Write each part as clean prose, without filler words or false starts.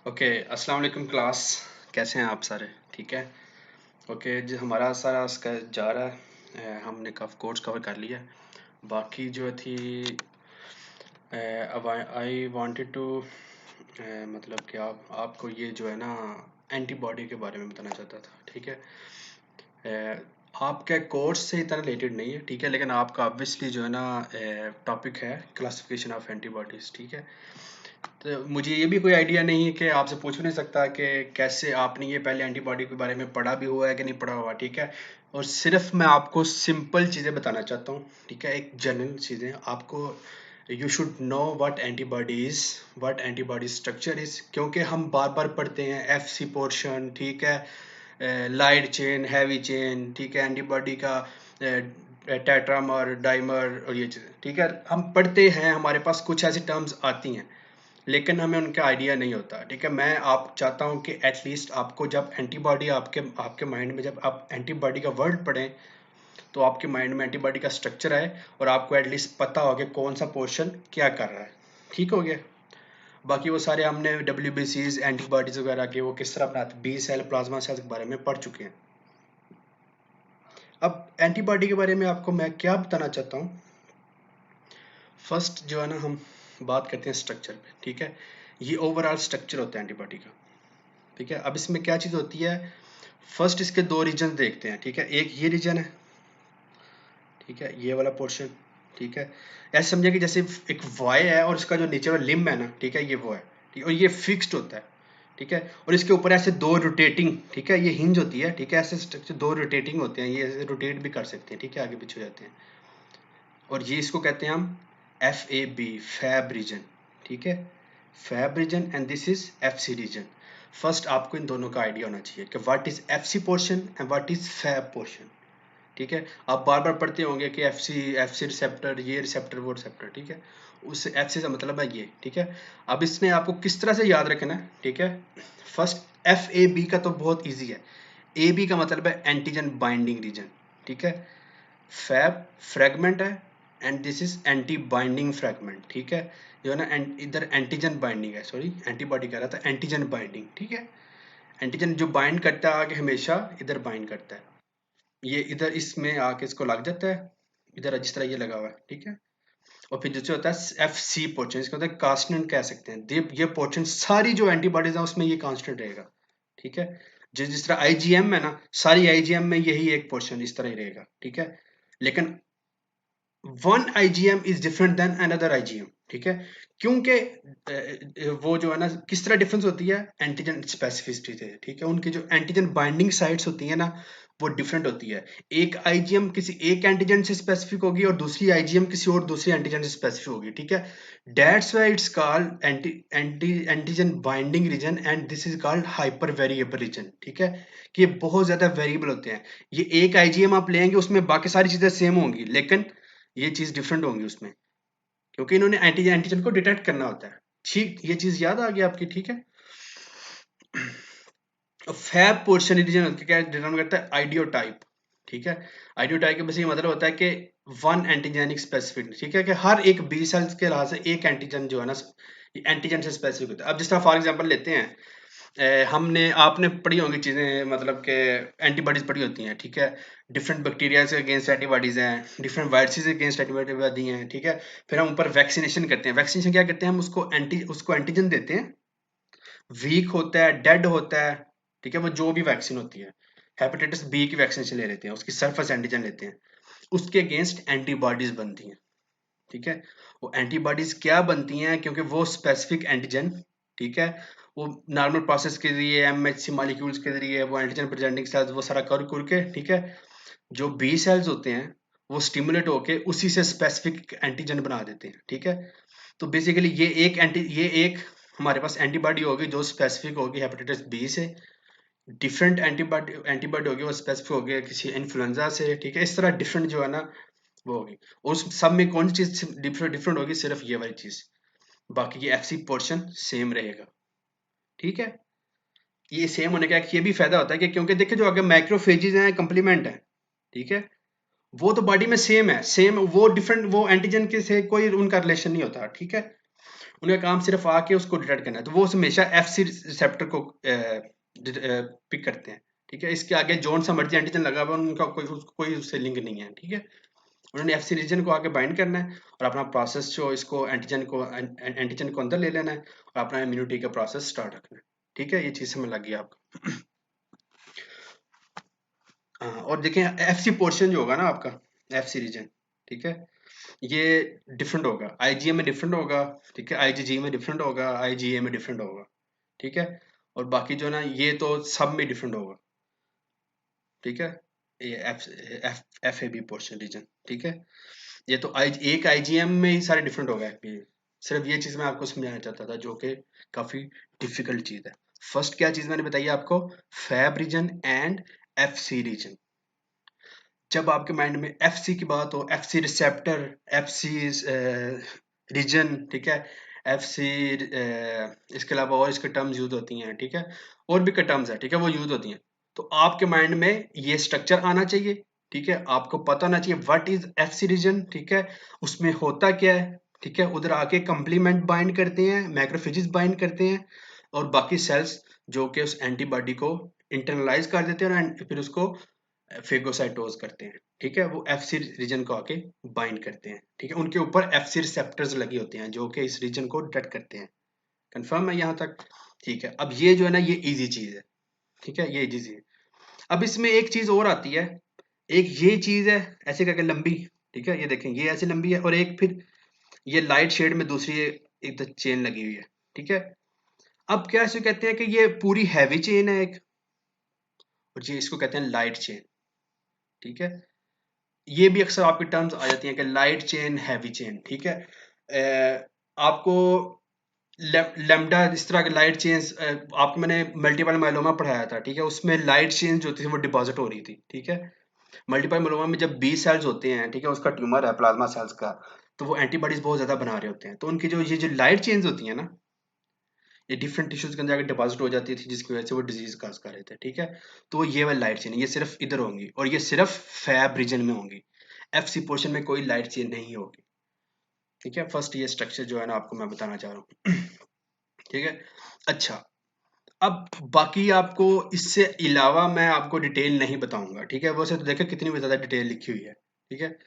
Okay, अस्सलाम वालेकुम class. कैसे हैं आप सारे? ठीक है। ओके जी, हमारा सारा इसका जा रहा है। हमने कोर्स कवर कर लिया है। बाकी जो थी अब आई वांटेड टू मतलब कि आपको ये जो है ना एंटीबॉडी के बारे में बताना चाहता था। ठीक है। आपके कोर्स से इतना रिलेटेड नहीं है, ठीक है, लेकिन आपका ऑब्वियसली जो है ना टॉपिक है क्लासिफिकेशन ऑफ एंटीबॉडीज़। ठीक है। तो मुझे ये भी कोई आइडिया नहीं है कि आपसे पूछ नहीं सकता कि कैसे आपने ये पहले एंटीबॉडी के बारे में पढ़ा भी हुआ है कि नहीं पढ़ा हुआ। ठीक है। और सिर्फ मैं आपको सिंपल चीज़ें बताना चाहता हूँ। ठीक है। एक जनरल चीज़ें आपको you should know what antibody structure is, क्योंकि हम बार बार पढ़ते हैं FC पोर्शन। ठीक है। Light chain, heavy chain. ठीक है। एंटीबॉडी का टेट्रामर, डाइमर और ये चीज़ें। ठीक है। हम पढ़ते हैं, हमारे पास कुछ ऐसी टर्म्स आती हैं लेकिन हमें उनका आइडिया नहीं होता। ठीक है। मैं आप चाहता हूँ कि एटलीस्ट आपको जब एंटीबॉडी आपके आपके माइंड में जब आप एंटीबॉडी का वर्ड पढ़ें तो आपके माइंड में एंटीबॉडी का स्ट्रक्चर आए और आपको एटलीस्ट पता हो कि कौन सा पोर्शन क्या कर रहा है। ठीक हो गया। बाकी वो सारे हमने WBCs एंटीबॉडीज वगैरह के वो किस तरह बनाते, बी सेल, प्लाज्मा सेल्स के बारे में पढ़ चुके हैं। अब एंटीबॉडी के बारे में आपको मैं क्या बताना चाहता हूँ। फर्स्ट जो है ना हम बात करते हैं स्ट्रक्चर पे। ठीक है। ये ओवरऑल स्ट्रक्चर होता है एंटीबॉडी का। ठीक है। अब इसमें क्या चीज़ होती है, फर्स्ट इसके दो रीजन देखते हैं। ठीक है। एक ये रीजन है, ठीक है, ये वाला पोर्शन। ठीक है। ऐसे समझे कि जैसे एक वाई है और इसका जो नीचे वाला लिम्ब है ना, ठीक है, ये वो है। ठीक है। और ये फिक्स्ड होता है। ठीक है। और इसके ऊपर ऐसे दो रोटेटिंग, ठीक है, ये हिंज होती है। ठीक है। ऐसे स्ट्रक्चर दो रोटेटिंग होते हैं, ये ऐसे रोटेट भी कर सकते हैं। ठीक है। आगे पीछे हो जाते हैं। और ये इसको कहते हैं हम FAB, फैब रीजन। ठीक है। Fab region and this is FC region. First आपको इन दोनों का आइडिया होना चाहिए कि what is FC portion and what is Fab portion. ठीक है। आप बार बार पढ़ते होंगे कि FC रिसेप्टर, ये रिसेप्टर, वो रिसेप्टर। ठीक है। उससे FC से मतलब है ये। ठीक है। अब इसने आपको किस तरह से याद रखना है। ठीक है। फर्स्ट FAB का तो बहुत ईजी है। AB का मतलब है एंटीजन बाइंडिंग रीजन। ठीक है। फैब फ्रेगमेंट है and this is anti binding fragment. ठीक है। जो है ना इधर एंटीजन बाइंडिंग है, सॉरी एंटीबॉडी कह रहा था, एंटीजन बाइंडिंग। ठीक है। एंटीजन जो बाइंड करता है आगे हमेशा इधर बाइंड करता है, ये इधर इसमें आके इसको लग जाता है, इधर जिस तरह ये लगा हुआ है। ठीक है। और फिर जो होता है FC पोर्शन, इसको होता है कांस्टेंट कह सकते हैं। ये पोर्शन सारी जो एंटीबॉडीज है उसमें ये कांस्टेंट रहेगा। ठीक है। जिस तरह IgM है ना, सारी IgM में यही एक पोर्शन इस तरह ही रहेगा। ठीक है। लेकिन one IgM is different than another IgM। ठीक है। क्योंकि वो जो है ना किस तरह डिफरेंस होती है, एंटीजन स्पेसिफिसिटी से। ठीक है। उनकी जो एंटीजन बाइंडिंग साइट्स होती है ना वो डिफरेंट होती है। एक IgM किसी एक एंटीजन से स्पेसिफिक होगी और दूसरी IgM किसी और दूसरी एंटीजन से स्पेसिफिक होगी। ठीक है। That's why it's called antigen binding region and this is called hyper variable region. ठीक है। कि ये बहुत ज्यादा वेरिएबल होते हैं। ये एक IgM आप लेंगे उसमें बाकी सारी चीजें सेम होंगी लेकिन ये चीज डिफरेंट होंगी उसमें, क्योंकि इन्होंने एंटीजन एंटीजन को डिटेक्ट करना होता है। ठीक, ये चीज याद आ गई आपकी। ठीक है। फैब पोर्शन रीजन क्या डिटरमाइन करता है, आइडियोटाइप। ठीक है। आइडियोटाइप के बस ये मतलब होता है कि वन एंटीजेनिक स्पेसिफिक। ठीक है। कि हर एक B सेल्स के लिहाज से एक एंटीजन जो है ना एंटीजन से स्पेसिफिक होता है। अब जिस तरह फॉर एग्जांपल लेते हैं, हमने आपने पढ़ी होंगी चीज़ें, मतलब कि एंटीबॉडीज पढ़ी होती हैं। ठीक है। डिफरेंट बैक्टीरिया के अगेंस्ट एंटीबॉडीज हैं, डिफरेंट वायरसेस के अगेंस्ट एंटीबॉडी हैं। ठीक है। फिर हम ऊपर वैक्सीनेशन करते हैं। वैक्सीनेशन क्या करते हैं, हम उसको एंटीजन देते हैं, वीक होता है, डेड होता है। ठीक है। वो जो भी वैक्सीन होती है, हेपेटाइटिस B की वैक्सीनेशन ले लेते हैं, उसकी सरफेस एंटीजन लेते हैं, उसके अगेंस्ट एंटीबॉडीज बनती हैं। ठीक है। वो एंटीबॉडीज क्या बनती हैं, क्योंकि वो स्पेसिफिक एंटीजन, ठीक है, वो नॉर्मल प्रोसेस के जरिए MHC मॉलिक्यूल्स के जरिए वो एंटीजन प्रेजेंटिंग सेल्स वो सारा कर के, ठीक है, जो B सेल्स होते हैं वो स्टिमुलेट होके उसी से स्पेसिफिक एंटीजन बना देते हैं। ठीक है। तो बेसिकली ये एक हमारे पास एंटीबॉडी होगी जो स्पेसिफिक होगी हेपेटाइटिस B से, डिफरेंट एंटीबॉडी होगी वो स्पेसिफिक होगी किसी इन्फ्लुएंजा से। ठीक है। इस तरह डिफरेंट जो है ना वो होगी, और उस सब में कौन सी चीज डिफरेंट डिफरेंट होगी, सिर्फ ये वाली चीज। बाकी ये FC पोर्शन सेम रहेगा। ठीक है। ये सेम होने का एक ये भी फायदा होता है कि क्योंकि देखिए जो अगर माइक्रोफेजेस हैं कंप्लीमेंट है, ठीक है, वो तो बॉडी में सेम है, सेम वो डिफरेंट वो एंटीजन के से कोई उनका रिलेशन नहीं होता। ठीक है। उनका काम सिर्फ आके उसको डिटेक्ट करना है, तो वो हमेशा एफसी रिसेप्टर को पिक करते हैं, ठीक है। इसके आगे जोन सा मर्जी एंटीजन लगा हुआ है, उनका कोई उससे लिंक नहीं है, ठीक है। उन्होंने एफसी रीजन को आके बाइंड करना है और अपना प्रोसेस जो इसको एंटीजन को अंदर ले लेना है और अपना इम्यूनिटी का प्रोसेस स्टार्ट रखना है, ठीक है। ये चीज समझ लगी आपको। हाँ, और देखें एफसी पोर्शन जो होगा ना आपका, एफसी रीजन, ठीक है, ये डिफरेंट होगा, आईजीए में डिफरेंट होगा, ठीक है, आईजीजी में डिफरेंट होगा, आईजीए में डिफरेंट होगा, ठीक है। और बाकी जो ना ये तो सब में डिफरेंट होगा, ठीक है। ये F A B portion region, ठीक है। ये तो एक आईजीएम में ही सारे डिफरेंट हो गए। ये सिर्फ ये चीज मैं आपको समझाना चाहता था, जो कि काफी डिफिकल्ट चीज है। फर्स्ट क्या चीज मैंने बताई आपको, Fab region and FC region. जब आपके माइंड में एफसी की बात हो, एफसी रिसेप्टर, एफसी रीजन, ठीक है, एफसी, इसके अलावा और इसके टर्म्स यूज होती हैं, ठीक है, और भी टर्म्स है, ठीक है, वो यूज होती हैं। तो आपके माइंड में ये स्ट्रक्चर आना चाहिए, ठीक है, आपको पता होना चाहिए व्हाट इज एफसी रीजन, ठीक है, उसमें होता क्या है, ठीक है। उधर आके कंप्लीमेंट बाइंड करते हैं, मैक्रोफेजेस बाइंड करते हैं, और बाकी सेल्स जो कि उस एंटीबॉडी को इंटरनलाइज कर देते हैं और फिर उसको फेगोसाइटोज करते हैं, ठीक है। वो एफसी रीजन को आके बाइंड करते हैं, ठीक है। उनके ऊपर एफसी रिसेप्टर्स लगे होते हैं जो कि इस रीजन को डिटेक्ट करते हैं। कंफर्म है यहाँ तक, ठीक है। अब ये जो है ना, ये इजी चीज है, ठीक है, ये इजी है। अब इसमें एक चीज और आती है, एक ये चीज है ऐसे करके लंबी, ठीक है, ये देखें ये ऐसे लंबी है, और एक फिर ये लाइट शेड में दूसरी एक चेन लगी हुई है, ठीक है। अब क्या इसे कहते हैं कि ये पूरी हैवी चेन है एक, और ये इसको कहते हैं लाइट चेन, ठीक है। ये भी अक्सर आपकी टर्म्स आ जाती हैं कि लाइट चेन, हैवी चेन, ठीक है। आपको लेमडा इस तरह के लाइट चेन्स, आपको मैंने मल्टीपल माइलोमा पढ़ाया था, ठीक है, उसमें लाइट चेन जो थी वो डिपॉजिट हो रही थी, ठीक है। मल्टीपल माइलोमा में जब बी सेल्स होते हैं, ठीक है, उसका ट्यूमर है प्लाज्मा सेल्स का, तो वो एंटीबॉडीज बहुत ज्यादा बना रहे होते हैं, तो उनकी जो ये जो लाइट चेन्स होती है ना, ये डिफरेंट टिश्यूज के अंदर जाकर डिपॉजिट हो जाती थी, जिसकी वजह से वो डिजीज काज कर रहे थे, ठीक है। तो ये वाली लाइट चेन, ये सिर्फ इधर होंगी, और ये सिर्फ फैब रीजन में होंगी, एफसी पोर्शन में कोई लाइट चेन नहीं होगी, ठीक है। फर्स्ट ये स्ट्रक्चर जो है ना आपको मैं बताना चाह रहा हूँ, ठीक है। अच्छा, अब बाकी आपको इससे अलावा मैं आपको डिटेल नहीं बताऊंगा, ठीक है। वैसे तो देखो कितनी भी ज्यादा डिटेल लिखी हुई है, ठीक है,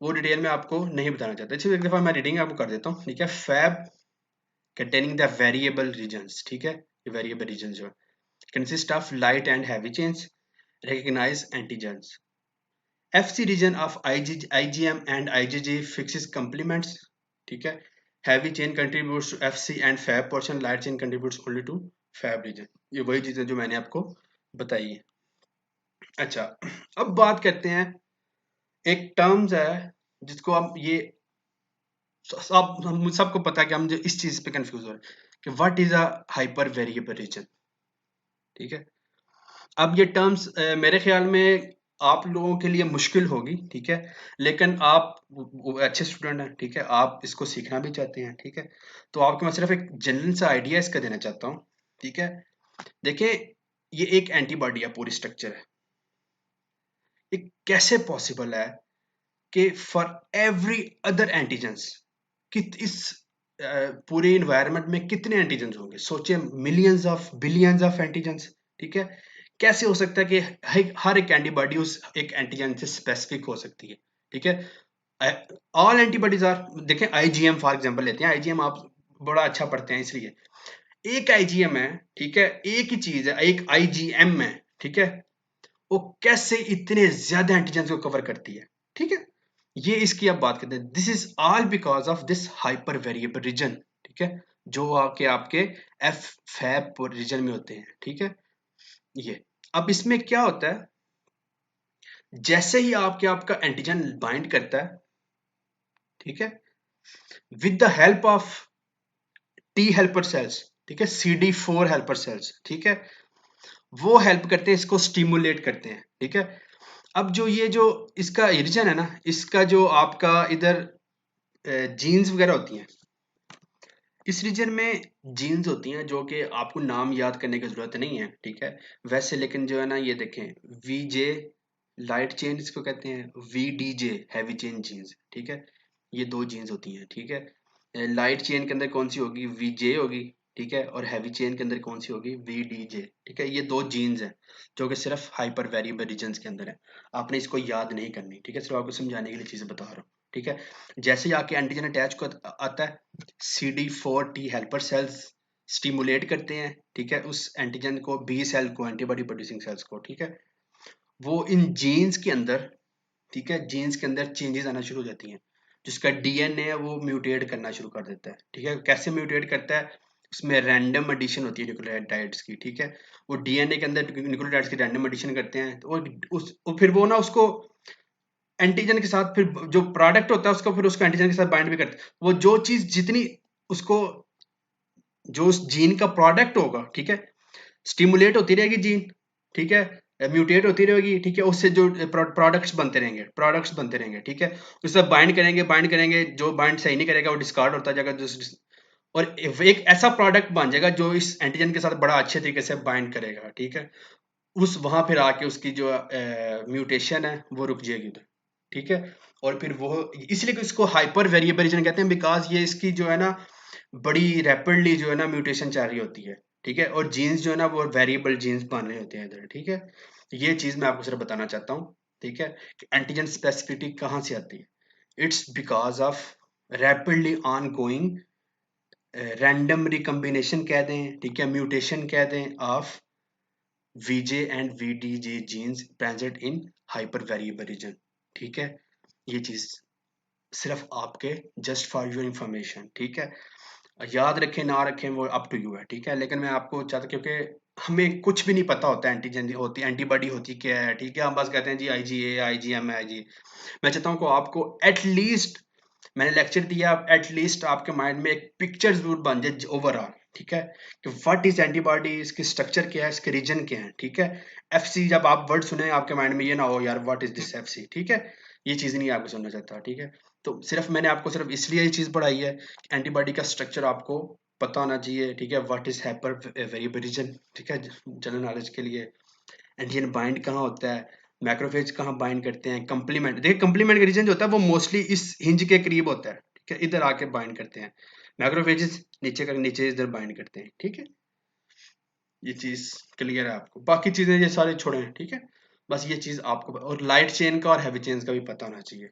वो डिटेल में आपको नहीं बताना चाहता। चलिए एक दफा मैं रीडिंग आपको कर देता हूँ, ठीक है। Fab containing the variable regions, ठीक है, ये वेरिएबल रीजन जो है consist of light and heavy chains, recognize antigens. FC region of IgM and IgG fixes complements, ठीक है। Heavy chain contributes to FC and Fab portion, light chain contributes only to Fab region. ये वही चीजें जो मैंने आपको बताई है। अच्छा, अब बात करते हैं, एक टर्म्स है जिसको हम ये सब हम सबको पता है कि हम जो इस चीज पे कंफ्यूज हो रहे हैं कि what is a hyper variable region, ठीक है। अब ये टर्म्स मेरे ख्याल में आप लोगों के लिए मुश्किल होगी, ठीक है, लेकिन आप अच्छे स्टूडेंट हैं, ठीक है, आप इसको सीखना भी चाहते हैं, ठीक है। तो आपको मैं सिर्फ एक जनरल सा आइडिया इसका देना चाहता हूँ, ठीक है। देखिए, ये एक एंटीबॉडी है, पूरी स्ट्रक्चर है। ये कैसे पॉसिबल है कि फॉर एवरी अदर एंटीजेंस, कि इस पूरे इन्वायरमेंट में कितने एंटीजेंस होंगे, सोचिए, millions of billions of antigens, ठीक है। कैसे हो सकता है कि हर एक एंटीबॉडी उस एक एंटीजन से स्पेसिफिक हो सकती है, ठीक है। ऑल एंटीबॉडीज आर, देखें आईजीएम फॉर एग्जांपल लेते हैं, आईजीएम आप बड़ा अच्छा पढ़ते हैं इसलिए, एक आईजीएम है, ठीक है, एक ही चीज है, एक आईजीएम है, ठीक है, वो कैसे इतने ज्यादा एंटीजन को कवर करती है, ठीक है। ये इसकी आप बात करते हैं, this is all because of this hyper variable region, ठीक है, जो आपके एफ फैब रीजन में होते हैं, ठीक है। ये अब इसमें क्या होता है, जैसे ही आपका एंटीजन बाइंड करता है, ठीक है, with the help of T helper cells, ठीक है, CD4 हेल्पर सेल्स, ठीक है, वो हेल्प करते हैं, इसको स्टिमुलेट करते हैं, ठीक है। अब जो ये जो इसका रीजन है ना, इसका जो आपका इधर जीन्स वगैरह होती हैं, इस रीजन में जीन्स होती हैं जो कि आपको नाम याद करने की जरूरत नहीं है, ठीक है, वैसे, लेकिन जो है ना, ये देखें, VJ लाइट चेन इसको कहते हैं, VDJ हैवी चेन जीन्स, ठीक है, ये दो जीन्स होती हैं, ठीक है। लाइट चेन के अंदर कौन सी होगी, वीजे होगी, ठीक है, और हैवी चेन के अंदर कौन सी होगी, वीडीजे, ठीक है। ये दो जीन्स हैं जो कि सिर्फ हाइपर वेरिएबल रीजन्स के अंदर है। आपने इसको याद नहीं करनी, ठीक है, सिर्फ आपको समझाने के लिए चीजें बता रहा हूँ, ठीक है। जैसे ही आके एंटीजन अटैच को आता है, CD4 T helper cells stimulate करते हैं, ठीक है, उस एंटीजन को, बी सेल को, एंटीबॉडी प्रोड्यूसिंग सेल्स को, ठीक है। वो इन जीन्स के अंदर, ठीक है, जीन्स के अंदर चेंजेस आना शुरू हो जाती हैं, जिसका डीएनए है वो म्यूटेट करना शुरू कर देता है, ठीक है। कैसे म्यूटेट करता है, उसमें रैंडम एडिशन होती है न्यूक्लियोटाइड्स की, ठीक है। वो डीएनए के अंदर न्यूक्लियोटाइड्स की रैंडम एडिशन करते हैं, तो फिर वो ना उसको एंटीजन के साथ, फिर जो प्रोडक्ट होता है उसको, फिर उसको एंटीजन के साथ बाइंड भी करते हैं। वो जो चीज जितनी उसको, जो उस जीन का प्रोडक्ट होगा, ठीक है, स्टिमुलेट होती रहेगी जीन, ठीक है, म्यूटेट होती रहेगी, ठीक है, उससे जो प्रोडक्ट्स बनते रहेंगे, ठीक है। उससे बाइंड करेंगे, जो बाइंड सही नहीं करेगा वो डिस्कार्ड होता जाएगा, और एक ऐसा प्रोडक्ट बन जाएगा जो इस एंटीजन के साथ बड़ा अच्छे तरीके से बाइंड करेगा, ठीक है। उस वहां फिर आके उसकी जो म्यूटेशन है वो रुक जाएगी उधर, ठीक है। और फिर वो, इसलिए इसको हाइपर वेरिएबल कहते हैं, बिकॉज ये इसकी जो है ना बड़ी रैपिडली जो है ना म्यूटेशन चल रही होती है, ठीक है। और जीन्स जो है ना वो वेरिएबल जीन्स बन रहे होते हैं इधर, ठीक है। तो ये चीज मैं आपको सिर्फ बताना चाहता हूँ, ठीक है, कि एंटीजन स्पेसिफिसिटी कहाँ से आती है। It's because of rapidly on going random recombination कह दें, ठीक है, म्यूटेशन कह दें, of VJ and VDJ genes present in hyper variable region, ठीक है। ये चीज सिर्फ आपके जस्ट फॉर योर इंफॉर्मेशन, ठीक है। याद रखें ना रखें वो अप टू यू है, ठीक है। लेकिन मैं आपको चाहता, क्योंकि हमें कुछ भी नहीं पता होता, एंटीजन होती, एंटीबॉडी होती क्या है, ठीक है। हम बस कहते हैं जी IgA IgM IG। मैं चाहता हूँ कि आपको एटलीस्ट, मैंने लेक्चर दिया, एटलीस्ट आपके माइंड में एक पिक्चर जरूर बन जाए ओवरऑल, ठीक है, कि व्हाट इज एंटीबॉडी, इसकी स्ट्रक्चर क्या है, इसके रीजन क्या है, ठीक है। FC जब आप वर्ड सुने आपके माइंड में ये ना हो यार व्हाट इज दिस FC, ठीक है। ये चीज नहीं आपको सुनना चाहता, ठीक है। तो सिर्फ मैंने आपको सिर्फ इसलिए ये चीज पढ़ाई है, एंटीबॉडी का स्ट्रक्चर आपको पता होना चाहिए, ठीक है। What is hyper variable region, ठीक है, जनरल नॉलेज के लिए। एंटीजन बाइंड कहाँ होता है, मैक्रोफेज कहाँ बाइंड करते हैं, कंप्लीमेंट, देखिए कंप्लीमेंट का रीजन जो होता है वो मोस्टली इस हिंज के करीब होता है, ठीक है, इधर आके बाइंड करते हैं। मैक्रोफेजेस नीचे का नीचे इधर बाइंड करते हैं, ठीक है। ये चीज क्लियर है आपको, बाकी चीजें ये सारे छोड़े हैं, ठीक है। बस ये चीज आपको, और लाइट चेन का और हैवी चेन का भी पता होना चाहिए।